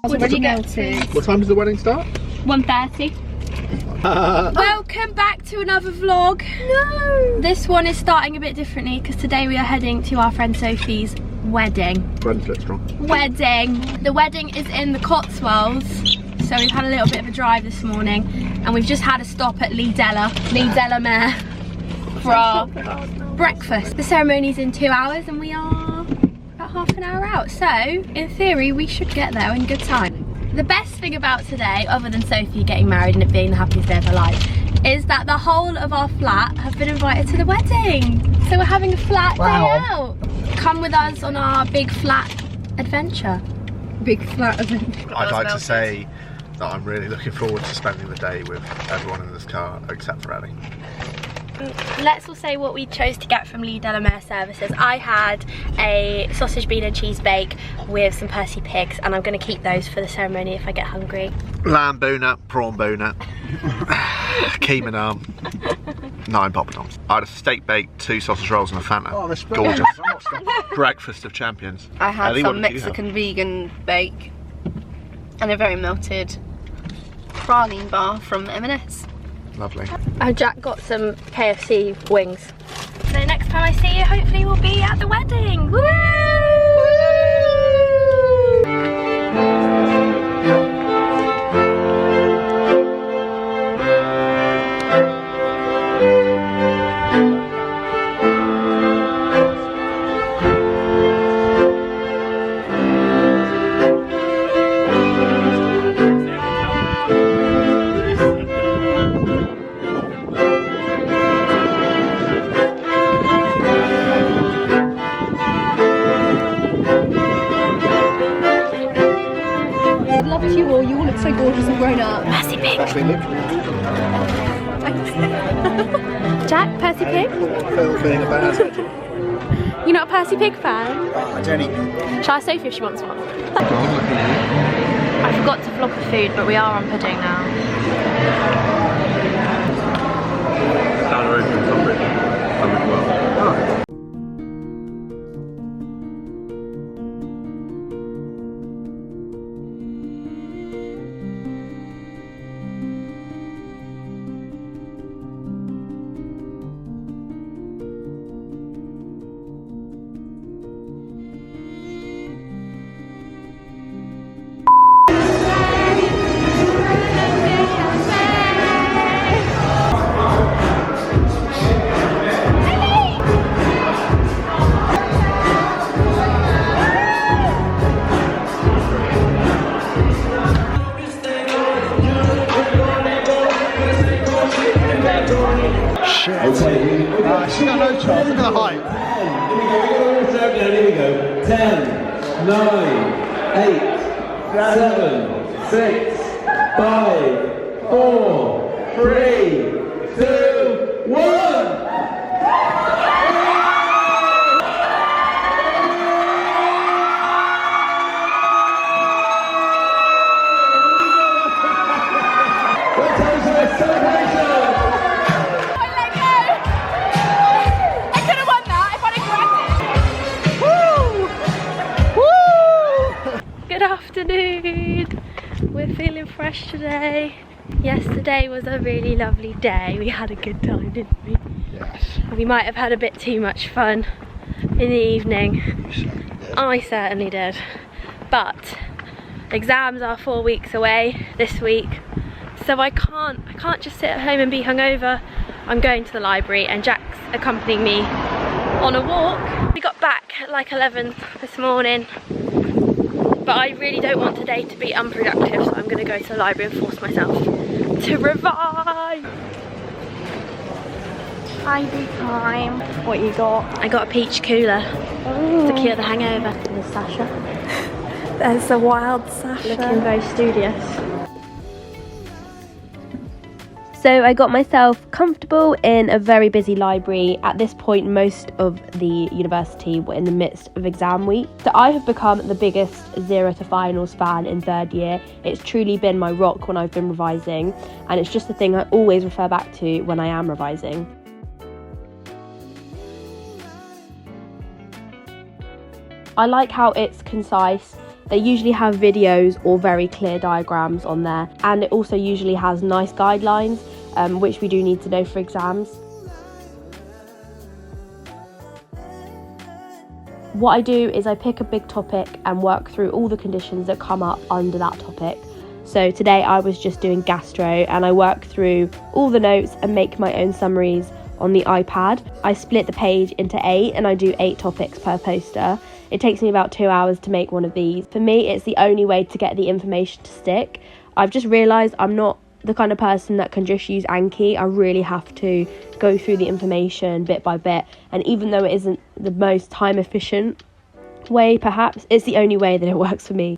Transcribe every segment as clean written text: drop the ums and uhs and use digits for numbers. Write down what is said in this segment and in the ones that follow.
Already melted. What time does the wedding start? 1:30. Welcome back to another vlog. No! This one is starting a bit differently because today we are heading to our friend Sophie's wedding. Wedding. The wedding is in the Cotswolds, so we've had a little bit of a drive this morning and we've just had a stop at Lee Delamere for our breakfast. The ceremony's in 2 hours and we are about half an hour out, so in theory we should get there in good time. The best thing about today, other than Sophie getting married and it being the happiest day of her life, is that the whole of our flat have been invited to the wedding. So we're having a flat day out. Come with us on our big flat adventure. Big flat adventure. I'd like to say that I'm really looking forward to spending the day with everyone in this car except for Ellie. Let's all say what we chose to get from Lee Delamere Services. I had a sausage, bean and cheese bake with some Percy pigs, and I'm going to keep those for the ceremony if I get hungry. Lamb boona, prawn boona, keema naan, 9 poppadoms. I had a steak bake, 2 sausage rolls and a Fanta. Oh, that's gorgeous. Breakfast of champions. I had Ellie, some Mexican vegan bake and a very melted praline bar from M&S. Lovely. And Jack got some KFC wings. So next time I see you, hopefully we'll be at the wedding. Woo! You all look so gorgeous and grown up. Percy Pig. Jack, Percy Pig? Being a bad. You're not a Percy Pig fan? I don't eat. Shall I say if she wants one? I forgot to vlog the food, but we are on pudding now. Down the road from Tunbridge. Shit. Okay. She's got no chance. Look at the height. Here we go. 10, 9, 8, 7, 6, 5, 4, 3, 2, 1. We're feeling fresh today. Yesterday was a really lovely day. We had a good time, didn't we? Yes. We might have had a bit too much fun in the evening. I certainly did. But exams are 4 weeks away this week, so I can't just sit at home and be hungover. I'm going to the library and Jack's accompanying me on a walk. We got back at like 11 this morning. But I really don't want today to be unproductive, so I'm going to go to the library and force myself to revise. Ivy time. What you got? I got a peach cooler to cure the hangover. There's Sasha. There's a wild Sasha. Looking very studious. So I got myself comfortable in a very busy library. At this point, most of the university were in the midst of exam week. So I have become the biggest Zero to Finals fan in third year. It's truly been my rock when I've been revising, and it's just a thing I always refer back to when I am revising. I like how it's concise, They usually have videos or very clear diagrams on there, and it also usually has nice guidelines, which we do need to know for exams. What I do is I pick a big topic and work through all the conditions that come up under that topic. So today I was just doing gastro, and I work through all the notes and make my own summaries on the iPad. I split the page into 8 and I do 8 topics per poster. It takes me about 2 hours to make one of these. For me, it's the only way to get the information to stick. I've just realised I'm not the kind of person that can just use Anki. I really have to go through the information bit by bit, and even though it isn't the most time efficient way, perhaps, it's the only way that it works for me.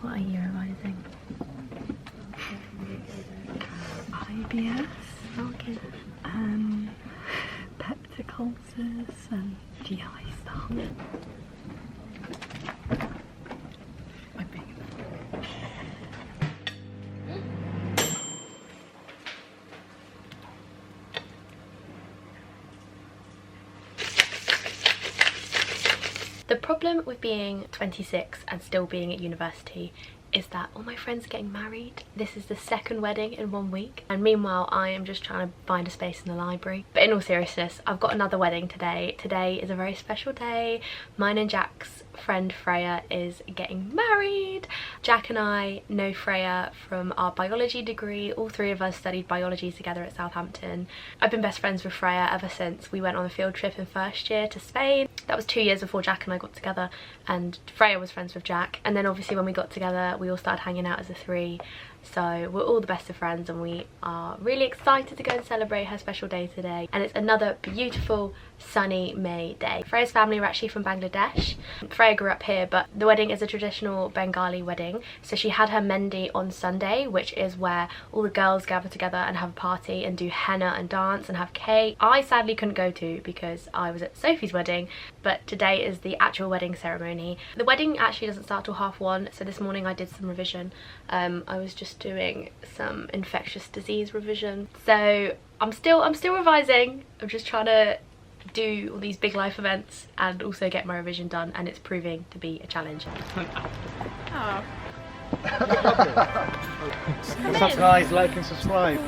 What are you revising? IBS, Okay. peptic ulcers and GI stuff. The problem with being 26 and still being at university is that all my friends are getting married. This is the second wedding in 1 week, and meanwhile I am just trying to find a space in the library. But in all seriousness, I've got another wedding today. Today is a very special day. Mine and Jack's friend Freya is getting married. Jack and I know Freya from our biology degree. All three of us studied biology together at Southampton. I've been best friends with Freya ever since we went on a field trip in first year to Spain. That was 2 years before Jack and I got together, and Freya was friends with Jack. And then obviously when we got together, we all started hanging out as a three. So we're all the best of friends, and we are really excited to go and celebrate her special day today. And it's another beautiful sunny May day. Freya's family are actually from Bangladesh. Freya grew up here, but the wedding is a traditional Bengali wedding. So she had her Mendi on Sunday, which is where all the girls gather together and have a party and do henna and dance and have cake. I sadly couldn't go to because I was at Sophie's wedding, but today is the actual wedding ceremony. The wedding actually doesn't start till 1:30, so this morning I did some revision. I was just doing some infectious disease revision, so I'm still revising. I'm just trying to do all these big life events and also get my revision done, and it's proving to be a challenge. Oh. What's up guys, like and subscribe.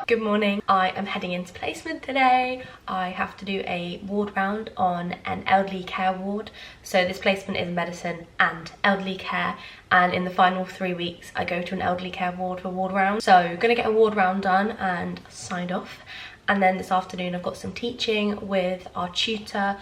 Good morning. I am heading into placement today. I have to do a ward round on an elderly care ward. So this placement is medicine and elderly care, and in the final 3 weeks I go to an elderly care ward for ward round. So I'm gonna get a ward round done and signed off, and then this afternoon I've got some teaching with our tutor,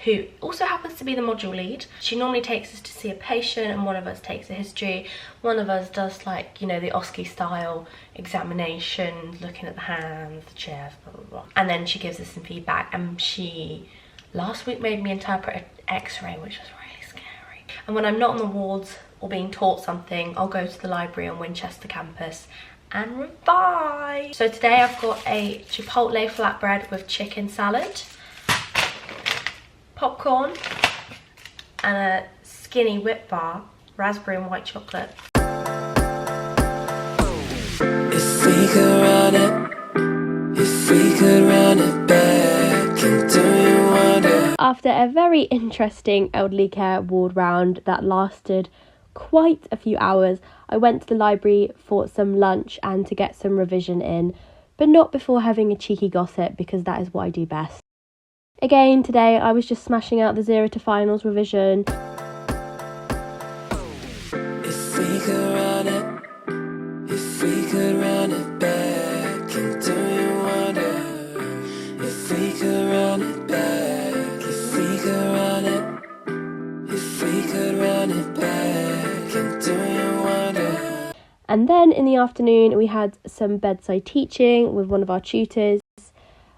who also happens to be the module lead. She normally takes us to see a patient, and one of us takes a history. One of us does, like, you know, the OSCE style examination, looking at the hands, the chest, blah, blah, blah. And then she gives us some feedback, and she last week made me interpret an x-ray, which was really scary. And when I'm not on the wards or being taught something, I'll go to the library on Winchester campus and revise. So today I've got a Chipotle flatbread with chicken salad, popcorn, and a skinny whip bar, raspberry and white chocolate. If we could run it back and do you wonder? After a very interesting elderly care ward round that lasted quite a few hours, I went to the library for some lunch and to get some revision in, but not before having a cheeky gossip, because that is what I do best. Again, today I was just smashing out the 0 to finals revision. If we could run it back and do you wonder? And then in the afternoon we had some bedside teaching with one of our tutors,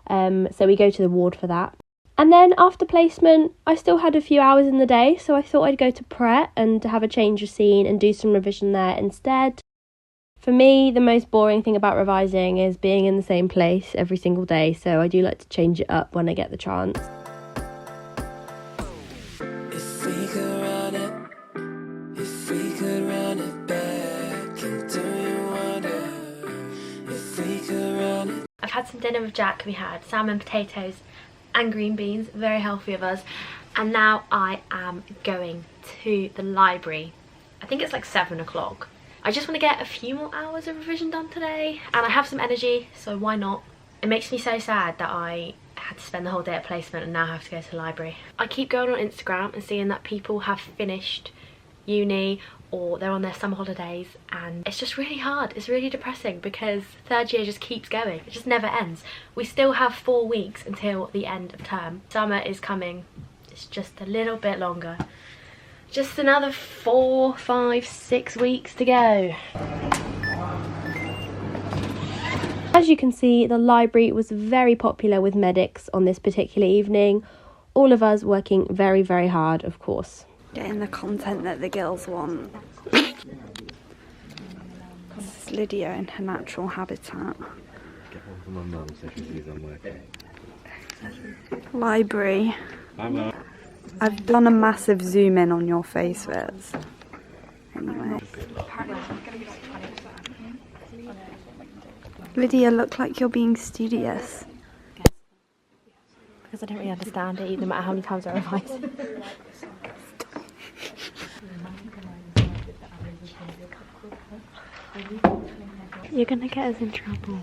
so we go to the ward for that. And then after placement I still had a few hours in the day, so I thought I'd go to Pret and have a change of scene and do some revision there instead. For me, the most boring thing about revising is being in the same place every single day, so I do like to change it up when I get the chance. If we could run it, if we could run it back, and do you wonder if we could run it? I've had some dinner with Jack. We had salmon, potatoes and green beans, very healthy of us. And now I am going to the library. I think it's like 7 o'clock. I just want to get a few more hours of revision done today, and I have some energy, so why not? It makes me so sad that I had to spend the whole day at placement and now have to go to the library. I keep going on Instagram and seeing that people have finished uni or they're on their summer holidays, and it's just really hard. It's really depressing because third year just keeps going. It just never ends. We still have 4 weeks until the end of term. Summer is coming. It's just a little bit longer. Just another 4, 5, 6 weeks to go. As you can see, the library was very popular with medics on this particular evening. All of us working very, very hard, of course. Getting the content that the girls want. This is Lydia in her natural habitat. Library. I've done a massive zoom in on your face, Viz. Anyway. Lydia, look like you're being studious. Because I don't really understand it, no matter how many times I revise. You're gonna get us in trouble.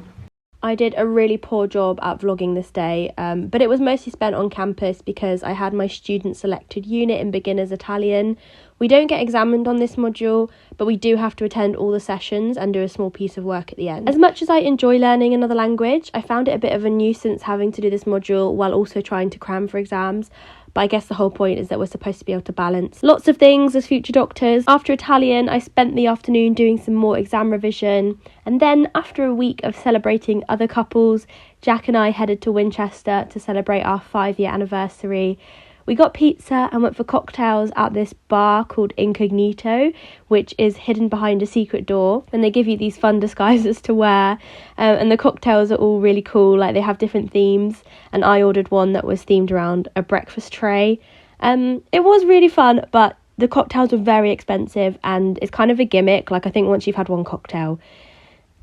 I did a really poor job at vlogging this day, but it was mostly spent on campus because I had my student selected unit in beginners Italian. We don't get examined on this module, but we do have to attend all the sessions and do a small piece of work at the end. As much as I enjoy learning another language, I found it a bit of a nuisance having to do this module while also trying to cram for exams. But I guess the whole point is that we're supposed to be able to balance lots of things as future doctors. After Italian, I spent the afternoon doing some more exam revision. And then after a week of celebrating other couples, Jack and I headed to Winchester to celebrate our 5-year anniversary. We got pizza and went for cocktails at this bar called Incognito, which is hidden behind a secret door, and they give you these fun disguises to wear, and the cocktails are all really cool, like they have different themes, and I ordered one that was themed around a breakfast tray. It was really fun, but the cocktails were very expensive, and it's kind of a gimmick. Like, I think once you've had one cocktail,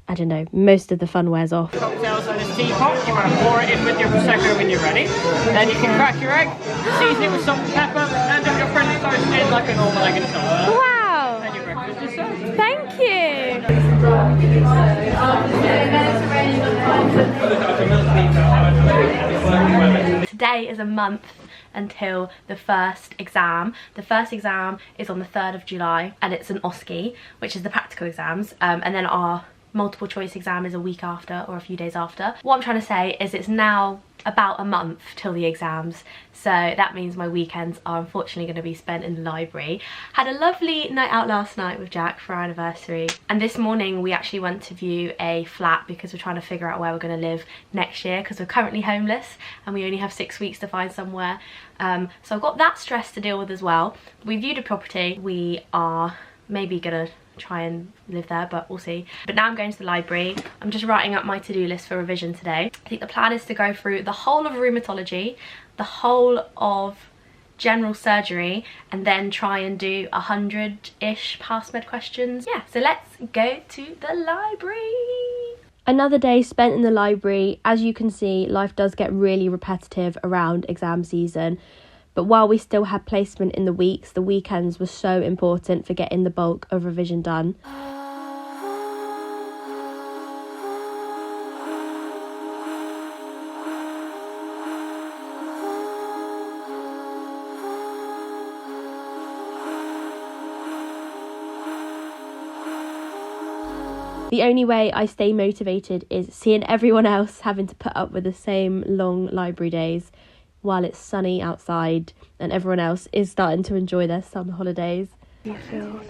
I don't know, most of the fun wears off. Cocktails in this teapot. You want to pour it in with your Prosecco when you're ready. Then you can crack your egg, season it with salt and pepper, and have your French toast in like a normal egg and toast. Wow! And your breakfast is served. Thank you! Today is a month until the first exam. The first exam is on the 3rd of July, and it's an OSCE, which is the practical exams, and then our multiple choice exam is a week after or a few days after. What I'm trying to say is it's now about a month till the exams, so that means my weekends are unfortunately going to be spent in the library. Had a lovely night out last night with Jack for our anniversary, and this morning we actually went to view a flat because we're trying to figure out where we're going to live next year, because we're currently homeless and we only have 6 weeks to find somewhere. So I've got that stress to deal with as well. We viewed a property. We are maybe gonna try and live there, but we'll see. But now I'm going to the library. I'm just writing up my to-do list for revision today. I think the plan is to go through the whole of rheumatology, the whole of general surgery, and then try and do 100-ish past med questions. Yeah, so let's go to the library. Another day spent in the library. As you can see, life does get really repetitive around exam season. But while we still had placement in the weeks, the weekends were so important for getting the bulk of revision done. The only way I stay motivated is seeing everyone else having to put up with the same long library days while it's sunny outside and everyone else is starting to enjoy their summer holidays. Do you feel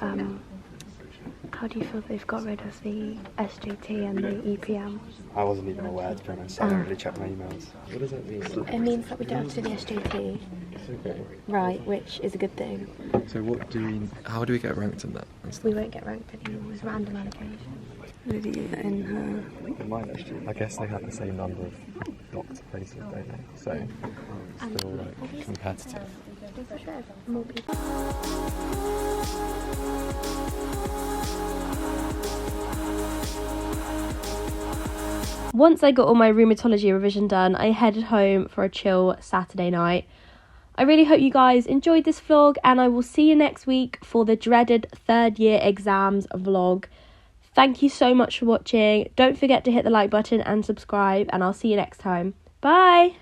How do you feel they've got rid of the SJT and the EPM? I wasn't even aware, to be honest. I don't really check my emails. What does that mean? It means that we don't have to do the SJT. Okay. Right, which is a good thing. So how do we get ranked in that? We won't get ranked anymore, it's random allocation. Lydia and her. It might actually. I guess they have the same number of locked places, don't they? So it's still like competitive. More people. Once I got all my rheumatology revision done, I headed home for a chill Saturday night. I really hope you guys enjoyed this vlog, and I will see you next week for the dreaded third year exams vlog. Thank you so much for watching. Don't forget to hit the like button and subscribe, and I'll see you next time. Bye!